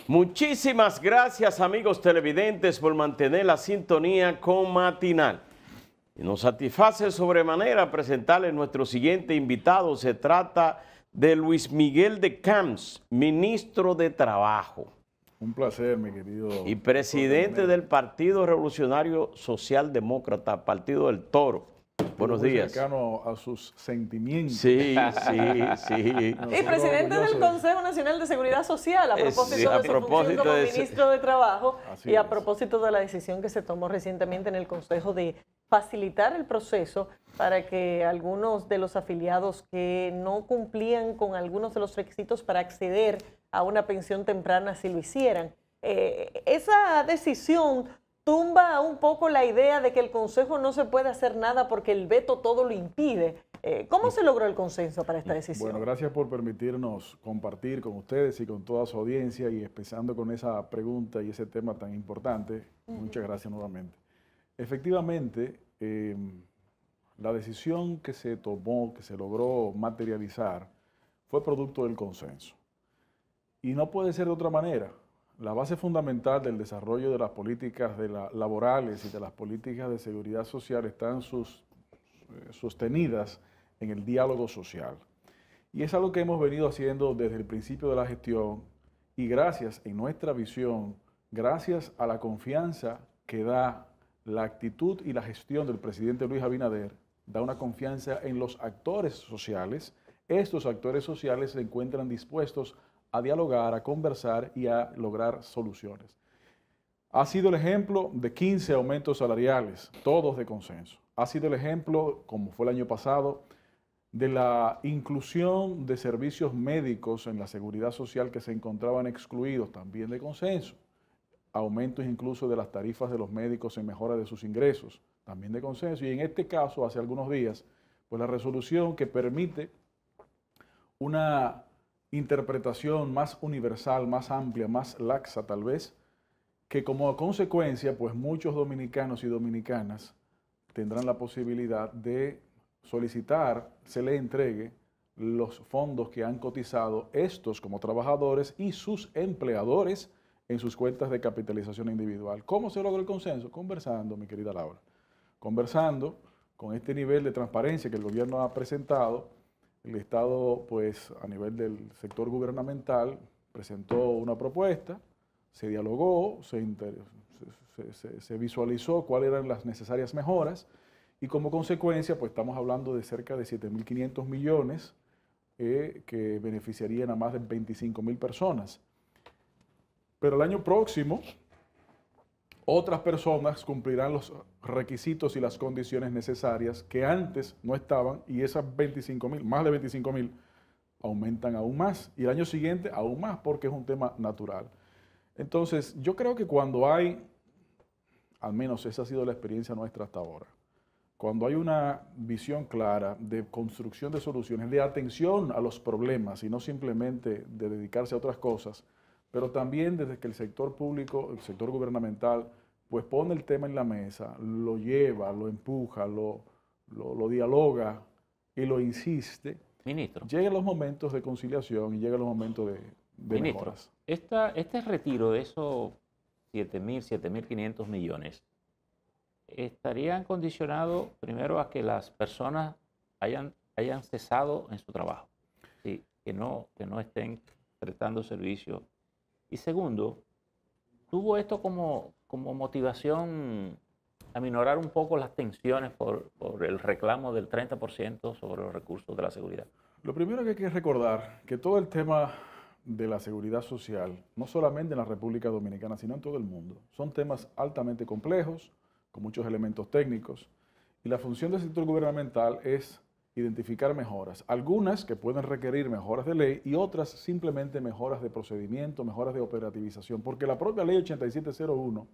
Muchísimas gracias, amigos televidentes, por mantener la sintonía con Matinal. Y nos satisface sobremanera presentarles nuestro siguiente invitado. Se trata de Luis Miguel de Camps, ministro de Trabajo. Un placer, mi querido. Y presidente del Partido Revolucionario Socialdemócrata, Partido del Toro. Buenos días. Cercano a sus sentimientos. Sí. Y presidente del Consejo Nacional de Seguridad Social, a propósito sí, a de su función propósito como de ministro de Trabajo y a es. propósito de la decisión que se tomó recientemente en el Consejo de facilitar el proceso para que algunos de los afiliados que no cumplían con algunos de los requisitos para acceder a una pensión temprana si lo hicieran. Esa decisión tumba un poco la idea de que el Consejo no se puede hacer nada porque el veto todo lo impide. ¿Cómo se logró el consenso para esta decisión? Bueno, gracias por permitirnos compartir con ustedes y con toda su audiencia y empezando con esa pregunta y ese tema tan importante. Muchas gracias nuevamente. Efectivamente, la decisión que se tomó, que se logró materializar, fue producto del consenso. Y no puede ser de otra manera. La base fundamental del desarrollo de las políticas laborales y de las políticas de seguridad social están sostenidas en el diálogo social. Y es algo que hemos venido haciendo desde el principio de la gestión y gracias, en nuestra visión, gracias a la confianza que da la actitud y la gestión del presidente Luis Abinader, da una confianza en los actores sociales. Estos actores sociales se encuentran dispuestos a dialogar, a conversar y a lograr soluciones. Ha sido el ejemplo de 15 aumentos salariales, todos de consenso. Ha sido el ejemplo, como fue el año pasado, de la inclusión de servicios médicos en la seguridad social que se encontraban excluidos, también de consenso. Aumentos incluso de las tarifas de los médicos en mejora de sus ingresos, también de consenso. Y en este caso, hace algunos días, pues la resolución que permite una interpretación más universal, más amplia, más laxa tal vez, que como consecuencia, pues muchos dominicanos y dominicanas tendrán la posibilidad de solicitar, se le entregue los fondos que han cotizado estos como trabajadores y sus empleadores en sus cuentas de capitalización individual. ¿Cómo se logra el consenso? Conversando, mi querida Laura. Conversando con este nivel de transparencia que el gobierno ha presentado. El Estado, pues, a nivel del sector gubernamental, presentó una propuesta, se dialogó, se visualizó cuáles eran las necesarias mejoras y como consecuencia, pues, estamos hablando de cerca de 7.500 millones que beneficiarían a más de 25.000 personas. Pero el año próximo, otras personas cumplirán los requisitos y las condiciones necesarias que antes no estaban y esas 25.000, más de 25.000, aumentan aún más. Y el año siguiente aún más porque es un tema natural. Entonces, yo creo que cuando hay, al menos esa ha sido la experiencia nuestra hasta ahora, cuando hay una visión clara de construcción de soluciones, de atención a los problemas y no simplemente de dedicarse a otras cosas, pero también desde que el sector público, el sector gubernamental, pues pone el tema en la mesa, lo lleva, lo empuja, lo dialoga y lo insiste. Ministro. Llegan los momentos de conciliación y llegan los momentos de Ministro, mejoras. este retiro de esos 7.500 millones estarían condicionados primero a que las personas hayan cesado en su trabajo, ¿sí? que no estén prestando servicio. Y segundo, ¿tuvo esto como motivación a minorar un poco las tensiones por el reclamo del 30% sobre los recursos de la seguridad? Lo primero que hay que recordar que todo el tema de la seguridad social, no solamente en la República Dominicana, sino en todo el mundo, son temas altamente complejos, con muchos elementos técnicos, y la función del sector gubernamental es identificar mejoras, algunas que pueden requerir mejoras de ley y otras simplemente mejoras de procedimiento, mejoras de operativización, porque la propia ley 8701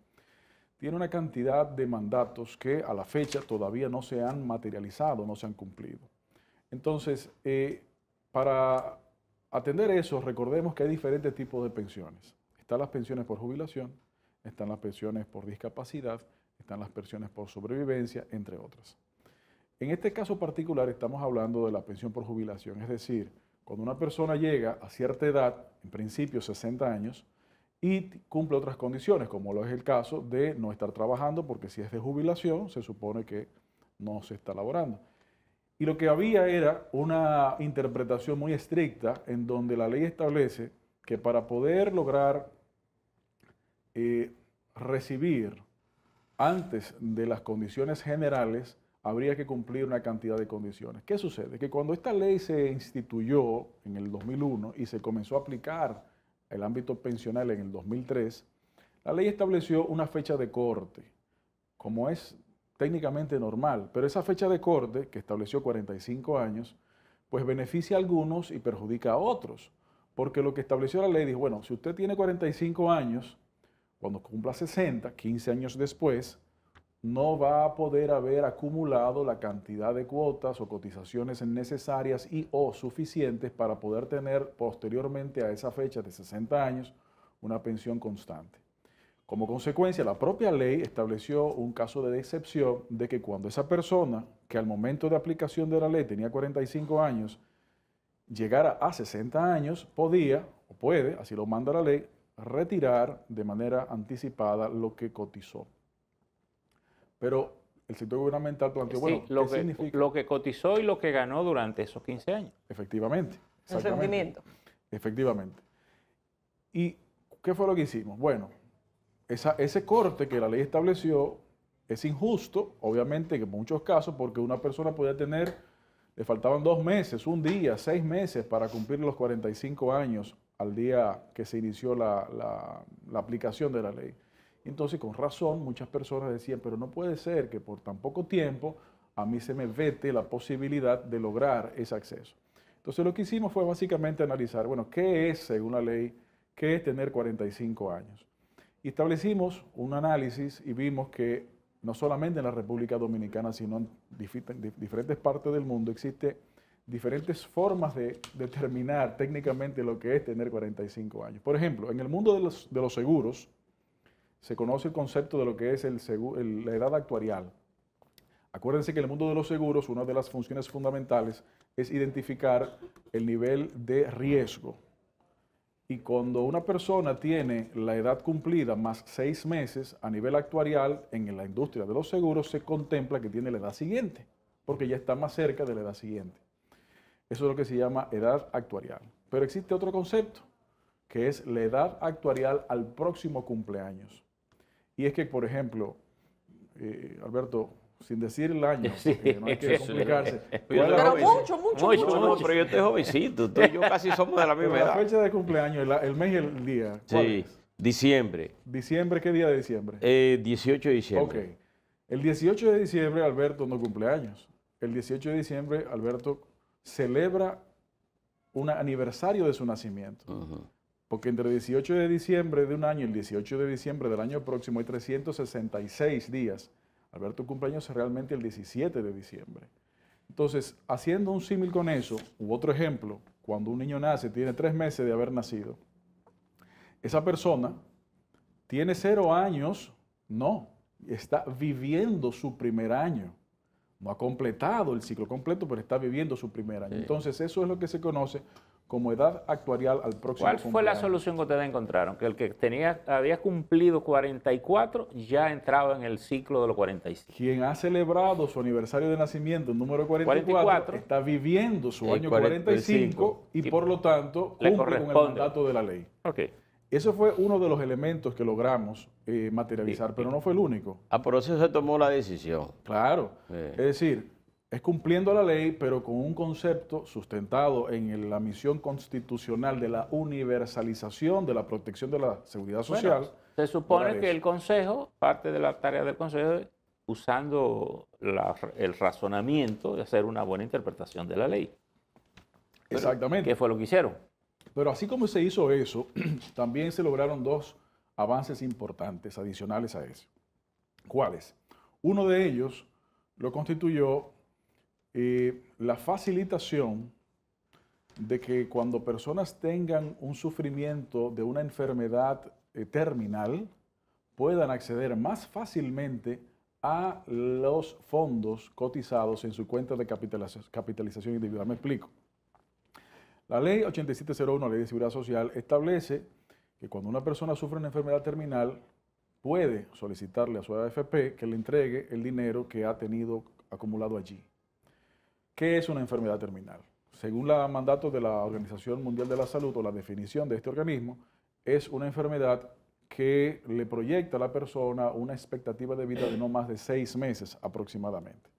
tiene una cantidad de mandatos que a la fecha todavía no se han materializado, no se han cumplido. Entonces, para atender eso, recordemos que hay diferentes tipos de pensiones. Están las pensiones por jubilación, están las pensiones por discapacidad, están las pensiones por sobrevivencia, entre otras. En este caso particular estamos hablando de la pensión por jubilación, es decir, cuando una persona llega a cierta edad, en principio 60 años, y cumple otras condiciones, como lo es el caso de no estar trabajando, porque si es de jubilación, se supone que no se está laborando. Y lo que había era una interpretación muy estricta en donde la ley establece que para poder lograr recibir antes de las condiciones generales, habría que cumplir una cantidad de condiciones. ¿Qué sucede? Que cuando esta ley se instituyó en el 2001 y se comenzó a aplicar el ámbito pensional en el 2003, la ley estableció una fecha de corte, como es técnicamente normal, pero esa fecha de corte, que estableció 45 años, pues beneficia a algunos y perjudica a otros, porque lo que estableció la ley dijo, bueno, si usted tiene 45 años, cuando cumpla 60, 15 años después, no va a poder haber acumulado la cantidad de cuotas o cotizaciones necesarias y o suficientes para poder tener posteriormente a esa fecha de 60 años una pensión constante. Como consecuencia, la propia ley estableció un caso de excepción de que cuando esa persona, que al momento de aplicación de la ley tenía 45 años, llegara a 60 años, podía o puede, así lo manda la ley, retirar de manera anticipada lo que cotizó. Pero el sector gubernamental planteó, Sí, bueno, ¿qué significa? lo que cotizó y lo que ganó durante esos 15 años. Efectivamente. El rendimiento. Efectivamente. ¿Y qué fue lo que hicimos? Bueno, ese corte que la ley estableció es injusto, obviamente, en muchos casos, porque una persona podía tener, le faltaban 2 meses, un día, 6 meses para cumplir los 45 años al día que se inició la aplicación de la ley. Entonces, con razón, muchas personas decían, pero no puede ser que por tan poco tiempo a mí se me vete la posibilidad de lograr ese acceso. Entonces, lo que hicimos fue básicamente analizar, bueno, ¿qué es, según la ley, qué es tener 45 años? Y establecimos un análisis y vimos que no solamente en la República Dominicana, sino en diferentes partes del mundo, existen diferentes formas de determinar técnicamente lo que es tener 45 años. Por ejemplo, en el mundo de los seguros, se conoce el concepto de lo que es la edad actuarial. Acuérdense que en el mundo de los seguros, una de las funciones fundamentales es identificar el nivel de riesgo. Y cuando una persona tiene la edad cumplida más 6 meses, a nivel actuarial, en la industria de los seguros, se contempla que tiene la edad siguiente, porque ya está más cerca de la edad siguiente. Eso es lo que se llama edad actuarial. Pero existe otro concepto, que es la edad actuarial al próximo cumpleaños. Y es que, por ejemplo, Alberto, sin decir el año, porque no hay que complicarse. Pero mucho. No, pero yo estoy jovencito, tú y yo casi somos de la misma La edad. fecha de cumpleaños, el mes y el día. ¿Cuál Sí, es? diciembre. ¿Diciembre? ¿Qué día de diciembre? 18 de diciembre. Ok. El 18 de diciembre, Alberto no cumple años. El 18 de diciembre, Alberto celebra un aniversario de su nacimiento. Porque entre el 18 de diciembre de un año y el 18 de diciembre del año próximo hay 366 días. Alberto cumpleaños es realmente el 17 de diciembre. Entonces, haciendo un símil con eso, u otro ejemplo, cuando un niño nace, tiene 3 meses de haber nacido, esa persona tiene 0 años, no, está viviendo su primer año. No ha completado el ciclo completo, pero está viviendo su primer año. Sí. Entonces, eso es lo que se conoce como edad actuarial al próximo ¿Cuál fue la cumpleaños. solución que ustedes encontraron? Que el que había cumplido 44 ya entraba en el ciclo de los 45. Quien ha celebrado su aniversario de nacimiento, el número 44, está viviendo su el año 45 y por lo tanto le cumple con el corresponde. mandato de la ley. Ok. Eso fue uno de los elementos que logramos materializar, Sí. pero no fue el único. Por eso se tomó la decisión. Claro. Sí. Es decir, es cumpliendo la ley, pero con un concepto sustentado en la misión constitucional de la universalización de la protección de la seguridad social. Bueno, se supone lograr que eso. el Consejo, parte de la tarea del Consejo, es usando el razonamiento de hacer una buena interpretación de la ley. Exactamente. ¿Qué fue lo que hicieron? Pero así como se hizo eso, también se lograron 2 avances importantes adicionales a eso. ¿Cuáles? Uno de ellos lo constituyó la facilitación de que cuando personas tengan un sufrimiento de una enfermedad terminal, puedan acceder más fácilmente a los fondos cotizados en su cuenta de capitalización individual. Me explico. La ley 8701, la Ley de Seguridad Social, establece que cuando una persona sufre una enfermedad terminal, puede solicitarle a su AFP que le entregue el dinero que ha tenido acumulado allí. ¿Qué es una enfermedad terminal? Según los mandatos de la Organización Mundial de la Salud o la definición de este organismo, es una enfermedad que le proyecta a la persona una expectativa de vida de no más de 6 meses aproximadamente.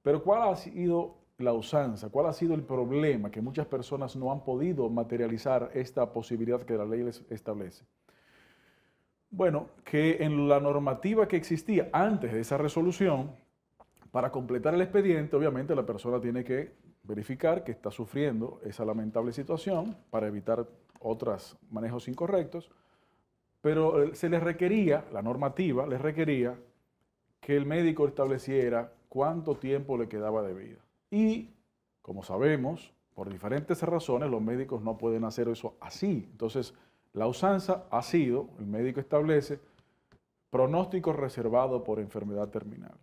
Pero ¿cuál ha sido la usanza? ¿Cuál ha sido el problema que muchas personas no han podido materializar esta posibilidad que la ley les establece? Bueno, que en la normativa que existía antes de esa resolución, para completar el expediente, obviamente la persona tiene que verificar que está sufriendo esa lamentable situación para evitar otros manejos incorrectos, pero se les requería, la normativa les requería que el médico estableciera cuánto tiempo le quedaba de vida. Y, como sabemos, por diferentes razones, los médicos no pueden hacer eso así. Entonces, la usanza ha sido, el médico establece, pronóstico reservado por enfermedad terminal.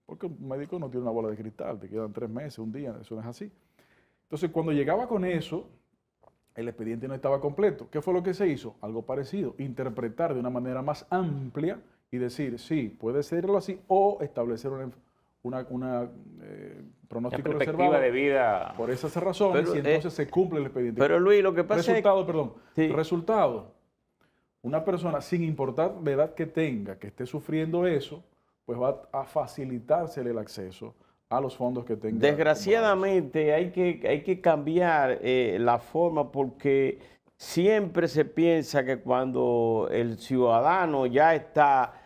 Porque un médico no tiene una bola de cristal, te quedan 3 meses, un día, eso no es así. Entonces, cuando llegaba con eso, el expediente no estaba completo. ¿Qué fue lo que se hizo? Algo parecido, interpretar de una manera más amplia y decir, sí, puede serlo así, o establecer una pronóstico reservado de vida por esas razones, y entonces se cumple el expediente. Pero Luis, lo que pasa Resultado, una persona sin importar la edad que tenga, que esté sufriendo eso, pues va a facilitársele el acceso a los fondos que tenga. Desgraciadamente hay que cambiar la forma, porque siempre se piensa que cuando el ciudadano ya está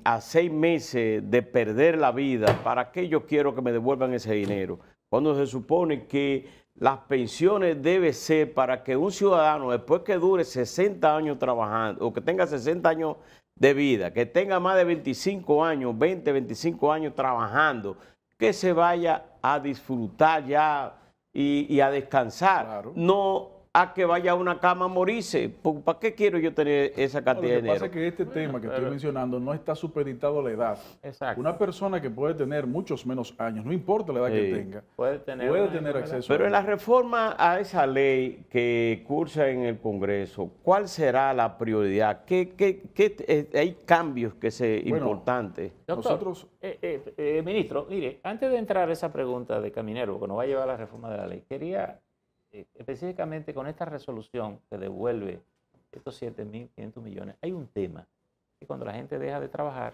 a 6 meses de perder la vida, ¿para qué yo quiero que me devuelvan ese dinero? Cuando se supone que las pensiones deben ser para que un ciudadano, después que dure 60 años trabajando, o que tenga 60 años de vida, que tenga más de 25 años, 20, 25 años trabajando, que se vaya a disfrutar ya y a descansar. Claro. No a que vaya a una cama a morirse. ¿Para qué quiero yo tener esa cantidad de dinero? Lo que pasa es que este tema que estoy mencionando no está supeditado a la edad. Exacto. Una persona que puede tener muchos menos años, no importa la edad que tenga, puede tener acceso. Pero en la reforma a esa ley que cursa en el Congreso, ¿cuál será la prioridad? Hay cambios que sean importantes? Doctor, nosotros, ministro, mire, antes de entrar a esa pregunta de Caminero, que nos va a llevar a la reforma de la ley, quería específicamente con esta resolución que devuelve estos 7.500 millones, hay un tema que cuando la gente deja de trabajar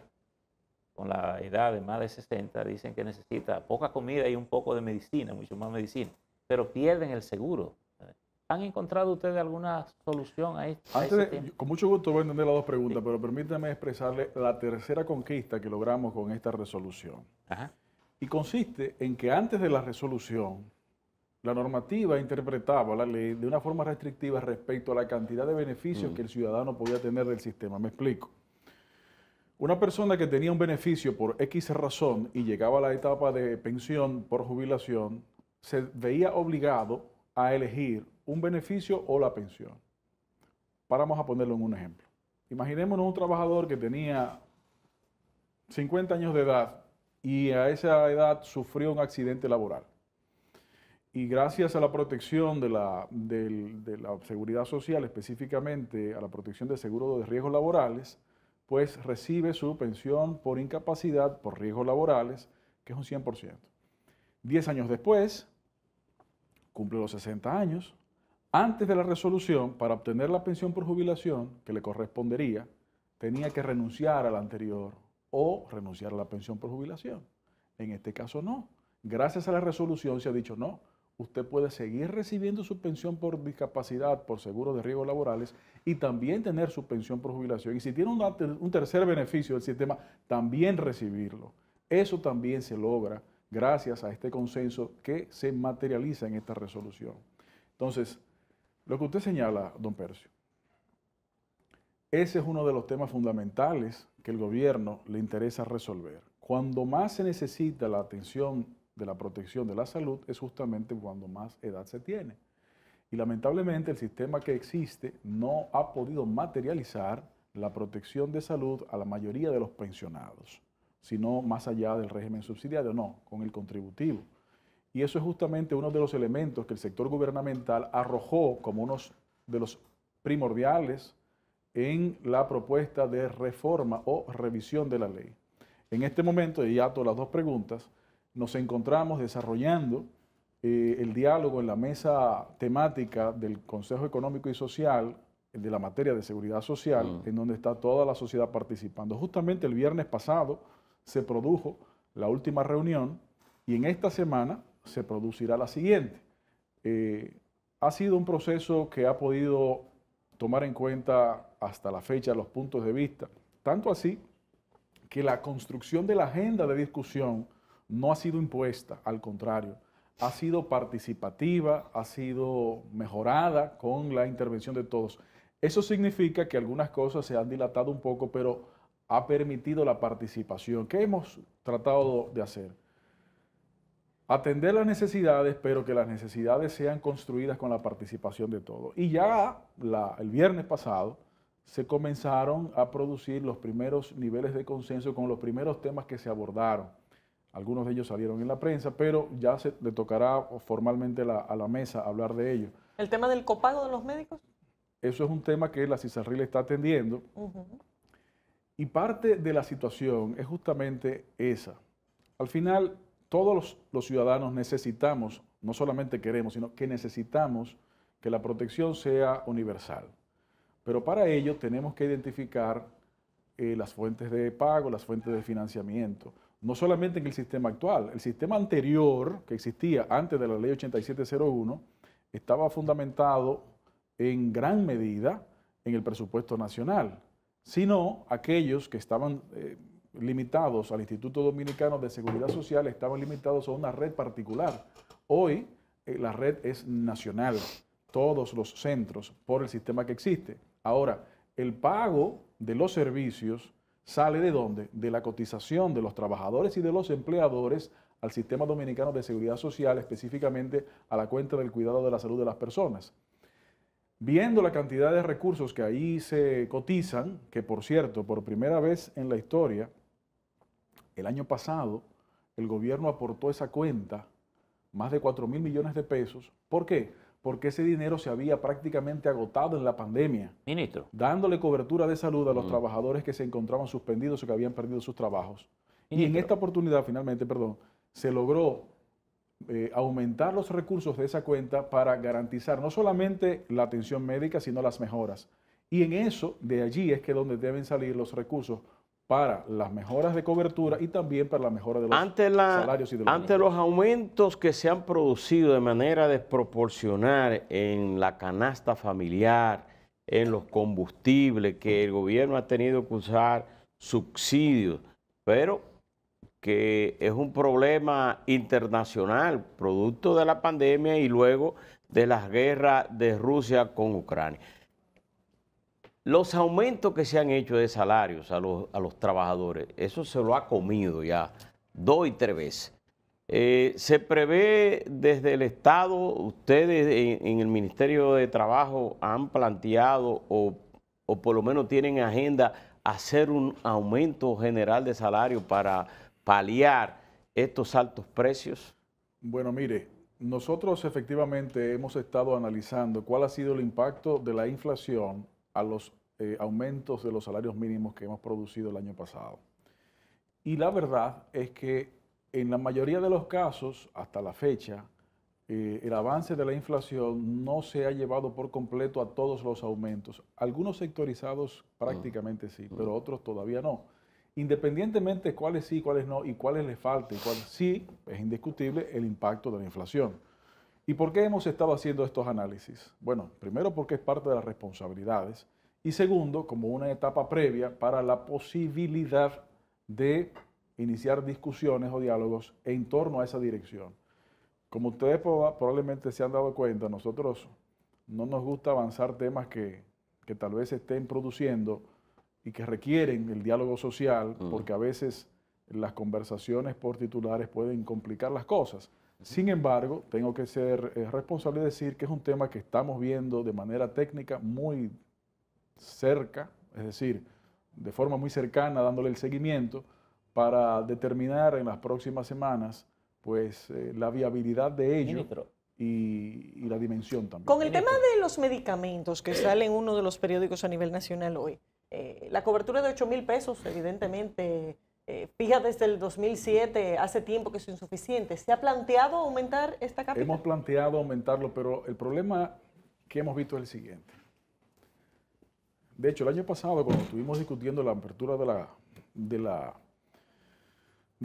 con la edad de más de 60, dicen que necesita poca comida y un poco de medicina, mucho más medicina, pero pierden el seguro. ¿Han encontrado ustedes alguna solución a ese tema? Con mucho gusto voy a entender las dos preguntas, pero permítame expresarle la tercera conquista que logramos con esta resolución. Ajá. Y consiste en que antes de la resolución, la normativa interpretaba la ley de una forma restrictiva respecto a la cantidad de beneficios que el ciudadano podía tener del sistema. Me explico. Una persona que tenía un beneficio por X razón y llegaba a la etapa de pensión por jubilación, se veía obligado a elegir un beneficio o la pensión. Vamos a ponerlo en un ejemplo. Imaginémonos un trabajador que tenía 50 años de edad y a esa edad sufrió un accidente laboral. Y gracias a la protección de la seguridad social, específicamente a la protección de seguro de riesgos laborales, pues recibe su pensión por incapacidad por riesgos laborales, que es un 100%. 10 años después, cumple los 60 años. Antes de la resolución, para obtener la pensión por jubilación que le correspondería, tenía que renunciar a la anterior o renunciar a la pensión por jubilación. En este caso no. Gracias a la resolución se ha dicho no. Usted puede seguir recibiendo su pensión por discapacidad, por seguro de riesgos laborales y también tener su pensión por jubilación. Y si tiene un tercer beneficio del sistema, también recibirlo. Eso también se logra gracias a este consenso que se materializa en esta resolución. Entonces, lo que usted señala, don Percio, ese es uno de los temas fundamentales que el gobierno le interesa resolver. Cuando más se necesita la atención de la protección de la salud es justamente cuando más edad se tiene. Y lamentablemente el sistema que existe no ha podido materializar la protección de salud a la mayoría de los pensionados, sino más allá del régimen subsidiario, no, con el contributivo. Y eso es justamente uno de los elementos que el sector gubernamental arrojó como uno de los primordiales en la propuesta de reforma o revisión de la ley. En este momento, y ato las dos preguntas, nos encontramos desarrollando el diálogo en la mesa temática del Consejo Económico y Social de la materia de seguridad social, en donde está toda la sociedad participando. Justamente el viernes pasado se produjo la última reunión y en esta semana se producirá la siguiente. Ha sido un proceso que ha podido tomar en cuenta hasta la fecha los puntos de vista, tanto así que la construcción de la agenda de discusión no ha sido impuesta, al contrario, ha sido participativa, ha sido mejorada con la intervención de todos. Eso significa que algunas cosas se han dilatado un poco, pero ha permitido la participación. ¿Qué hemos tratado de hacer? Atender las necesidades, pero que las necesidades sean construidas con la participación de todos. Y ya el viernes pasado se comenzaron a producir los primeros niveles de consenso con los primeros temas que se abordaron. Algunos de ellos salieron en la prensa, pero ya se le tocará formalmente a la mesa hablar de ello. ¿El tema del copago de los médicos? Eso es un tema que la CISARRIL está atendiendo. Y parte de la situación es justamente esa. Al final, todos los ciudadanos necesitamos, no solamente queremos, sino que necesitamos que la protección sea universal. Pero para ello tenemos que identificar las fuentes de pago, las fuentes de financiamiento. No solamente en el sistema actual, el sistema anterior que existía antes de la ley 8701 estaba fundamentado en gran medida en el presupuesto nacional, sino aquellos que estaban limitados al Instituto Dominicano de Seguridad Social estaban limitados a una red particular. Hoy la red es nacional, todos los centros, por el sistema que existe. Ahora, el pago de los servicios sale ¿de dónde? De la cotización de los trabajadores y de los empleadores al Sistema Dominicano de Seguridad Social, específicamente a la cuenta del cuidado de la salud de las personas. Viendo la cantidad de recursos que ahí se cotizan, que por cierto, por primera vez en la historia, el año pasado, el gobierno aportó esa cuenta, más de 4.000 millones de pesos. ¿Por qué? Porque ese dinero se había prácticamente agotado en la pandemia. Ministro. Dándole cobertura de salud a los trabajadores que se encontraban suspendidos o que habían perdido sus trabajos. Ministro. Y en esta oportunidad, finalmente, se logró aumentar los recursos de esa cuenta para garantizar no solamente la atención médica, sino las mejoras. Y en eso, de allí es que donde deben salir los recursos para las mejoras de cobertura y también para la mejora de los salarios y de los ante los aumentos que se han producido de manera desproporcional en la canasta familiar, en los combustibles, que el gobierno ha tenido que usar subsidios, pero que es un problema internacional, producto de la pandemia y luego de las guerras de Rusia con Ucrania. Los aumentos que se han hecho de salarios a los trabajadores, eso se lo ha comido ya 2 y 3 veces. Se prevé desde el Estado, ustedes en el Ministerio de Trabajo han planteado o por lo menos tienen en agenda hacer un aumento general de salario para paliar estos altos precios. Bueno, mire, nosotros efectivamente hemos estado analizando cuál ha sido el impacto de la inflación a los aumentos de los salarios mínimos que hemos producido el año pasado. Y la verdad es que en la mayoría de los casos, hasta la fecha, el avance de la inflación no se ha llevado por completo a todos los aumentos. Algunos sectorizados prácticamente sí, pero otros todavía no. Independientemente de cuáles sí, cuáles no, y cuáles le falten, cuáles sí, es indiscutible el impacto de la inflación. ¿Y por qué hemos estado haciendo estos análisis? Bueno, primero porque es parte de las responsabilidades y segundo, como una etapa previa para la posibilidad de iniciar discusiones o diálogos en torno a esa dirección. Como ustedes probablemente se han dado cuenta, nosotros no nos gusta avanzar temas que tal vez estén produciendo y que requieren el diálogo social, porque a veces las conversaciones por titulares pueden complicar las cosas. Sin embargo, tengo que ser responsable de decir que es un tema que estamos viendo de manera técnica muy cerca, es decir, de forma muy cercana, dándole el seguimiento para determinar en las próximas semanas pues la viabilidad de ello. Ministro, y la dimensión también. Con el tema de los medicamentos que sale en uno de los periódicos a nivel nacional hoy, la cobertura de 8,000 pesos, evidentemente, fija desde el 2007, hace tiempo que es insuficiente. ¿Se ha planteado aumentar esta cantidad? Hemos planteado aumentarlo, pero el problema que hemos visto es el siguiente. De hecho, el año pasado, cuando estuvimos discutiendo la apertura de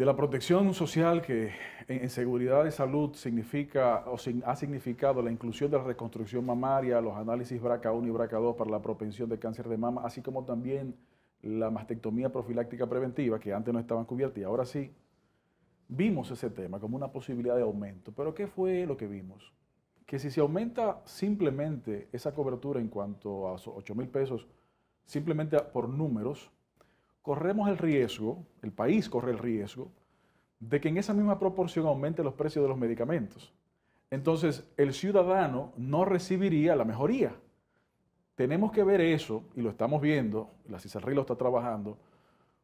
la protección social, que en seguridad de salud significa ha significado la inclusión de la reconstrucción mamaria, los análisis BRCA1 y BRCA2 para la propensión de cáncer de mama, así como también la mastectomía profiláctica preventiva, que antes no estaban cubiertas y ahora sí, vimos ese tema como una posibilidad de aumento. Pero ¿qué fue lo que vimos? Que si se aumenta simplemente esa cobertura en cuanto a 8,000 pesos, simplemente por números, corremos el riesgo, el país corre el riesgo, de que en esa misma proporción aumente los precios de los medicamentos. Entonces, el ciudadano no recibiría la mejoría. Tenemos que ver eso, y lo estamos viendo, la CISARRI lo está trabajando,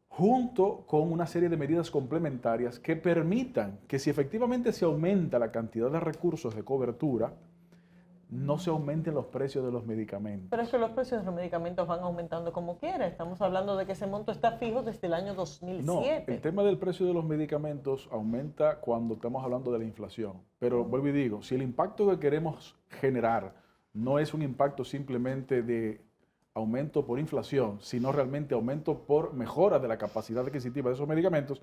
junto con una serie de medidas complementarias que permitan que si efectivamente se aumenta la cantidad de recursos de cobertura, no se aumenten los precios de los medicamentos. Pero es que los precios de los medicamentos van aumentando como quiera. Estamos hablando de que ese monto está fijo desde el año 2007. No, el tema del precio de los medicamentos aumenta cuando estamos hablando de la inflación. Pero vuelvo y digo, si el impacto que queremos generar no es un impacto simplemente de aumento por inflación, sino realmente aumento por mejora de la capacidad adquisitiva de esos medicamentos,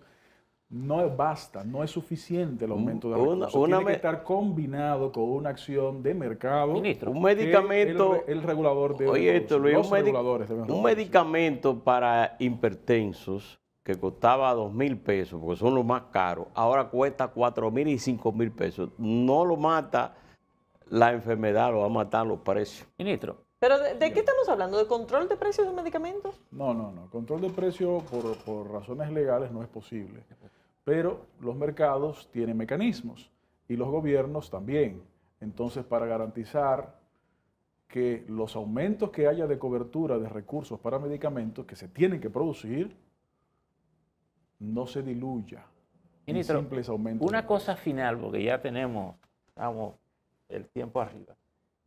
no basta, no es suficiente el aumento de recursos. Tiene que estar combinado con una acción de mercado. Ministro, un medicamento, el regulador de un medicamento para hipertensos que costaba 2,000 pesos, porque son los más caros, ahora cuesta 4,000 y 5,000 pesos. No lo mata la enfermedad, lo va a matar los precios. Ministro. ¿Pero de qué estamos hablando? ¿De control de precios de medicamentos? No. Control de precio por razones legales no es posible. Pero los mercados tienen mecanismos y los gobiernos también. Entonces, para garantizar que los aumentos que haya de cobertura de recursos para medicamentos que se tienen que producir no se diluya. Ministro, simples aumentos. Una cosa final, porque ya tenemos, vamos, el tiempo arriba.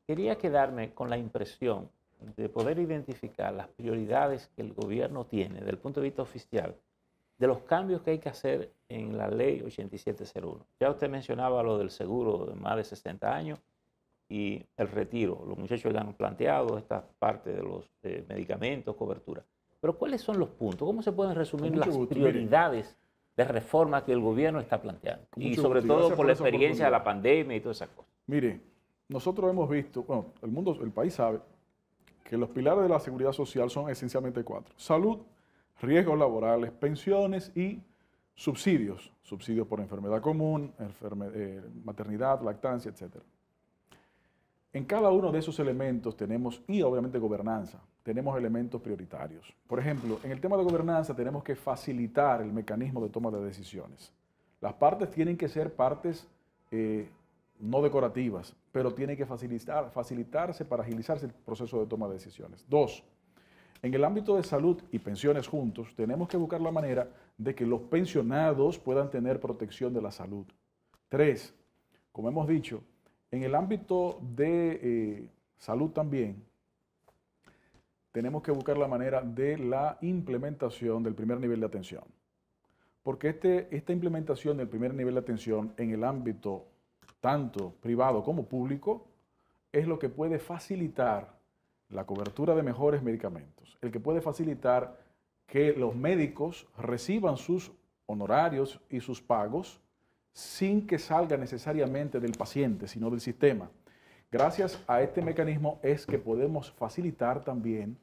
Quería quedarme con la impresión de poder identificar las prioridades que el gobierno tiene desde el punto de vista oficial de los cambios que hay que hacer en la ley 8701. Ya usted mencionaba lo del seguro de más de 60 años y el retiro. Los muchachos ya han planteado esta parte de los medicamentos, cobertura. Pero ¿cuáles son los puntos? ¿Cómo se pueden resumir las prioridades de reforma que el gobierno está planteando? Y sobre todo por la experiencia de la pandemia y todas esas cosas. Mire, nosotros hemos visto, bueno, el país sabe que los pilares de la seguridad social son esencialmente 4. Salud, riesgos laborales, pensiones y subsidios. Subsidios por enfermedad común, maternidad, lactancia, etc. En cada uno de esos elementos tenemos, y obviamente gobernanza, tenemos elementos prioritarios. Por ejemplo, en el tema de gobernanza tenemos que facilitar el mecanismo de toma de decisiones. Las partes tienen que ser partes no decorativas, pero tiene que facilitarse para agilizarse el proceso de toma de decisiones. 2. En el ámbito de salud y pensiones juntos, tenemos que buscar la manera de que los pensionados puedan tener protección de la salud. 3. Como hemos dicho, en el ámbito de salud también, tenemos que buscar la manera de la implementación del primer nivel de atención. Porque esta implementación del primer nivel de atención en el ámbito tanto privado como público, es lo que puede facilitar la cobertura de mejores medicamentos, el que puede facilitar que los médicos reciban sus honorarios y sus pagos sin que salga necesariamente del paciente, sino del sistema. Gracias a este mecanismo es que podemos facilitar también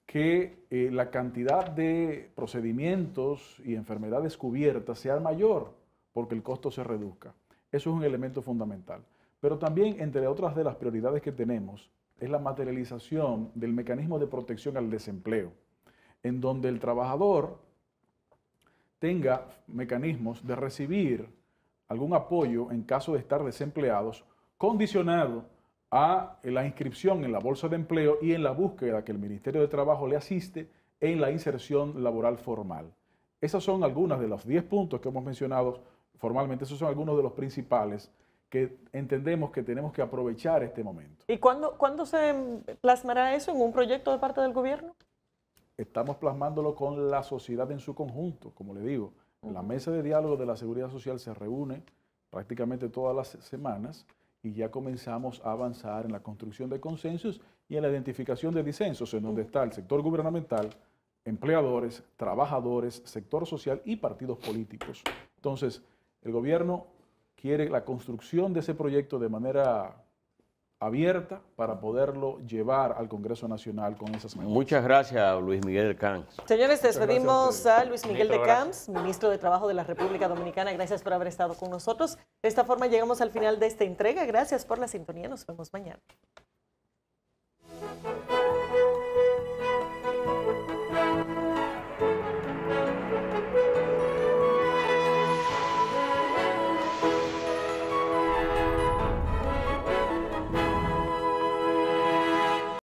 que la cantidad de procedimientos y enfermedades cubiertas sea mayor, porque el costo se reduzca. Eso es un elemento fundamental. Pero también, entre otras de las prioridades que tenemos, es la materialización del mecanismo de protección al desempleo, en donde el trabajador tenga mecanismos de recibir algún apoyo en caso de estar desempleados, condicionado a la inscripción en la bolsa de empleo y en la búsqueda que el Ministerio de Trabajo le asiste en la inserción laboral formal. Esas son algunas de los 10 puntos que hemos mencionado formalmente. Esos son algunos de los principales que entendemos que tenemos que aprovechar este momento. ¿Y cuándo se plasmará eso en un proyecto de parte del gobierno? Estamos plasmándolo con la sociedad en su conjunto, como le digo. La mesa de diálogo de la Seguridad Social se reúne prácticamente todas las semanas y ya comenzamos a avanzar en la construcción de consensos y en la identificación de disensos, en donde está el sector gubernamental, empleadores, trabajadores, sector social y partidos políticos. Entonces, el gobierno quiere la construcción de ese proyecto de manera abierta para poderlo llevar al Congreso Nacional con esas medidas. Muchas gracias, Luis Miguel de Camps. Señores, despedimos gracias a a Luis Miguel de Camps, ministro de Trabajo de la República Dominicana. Gracias por haber estado con nosotros. De esta forma llegamos al final de esta entrega. Gracias por la sintonía. Nos vemos mañana.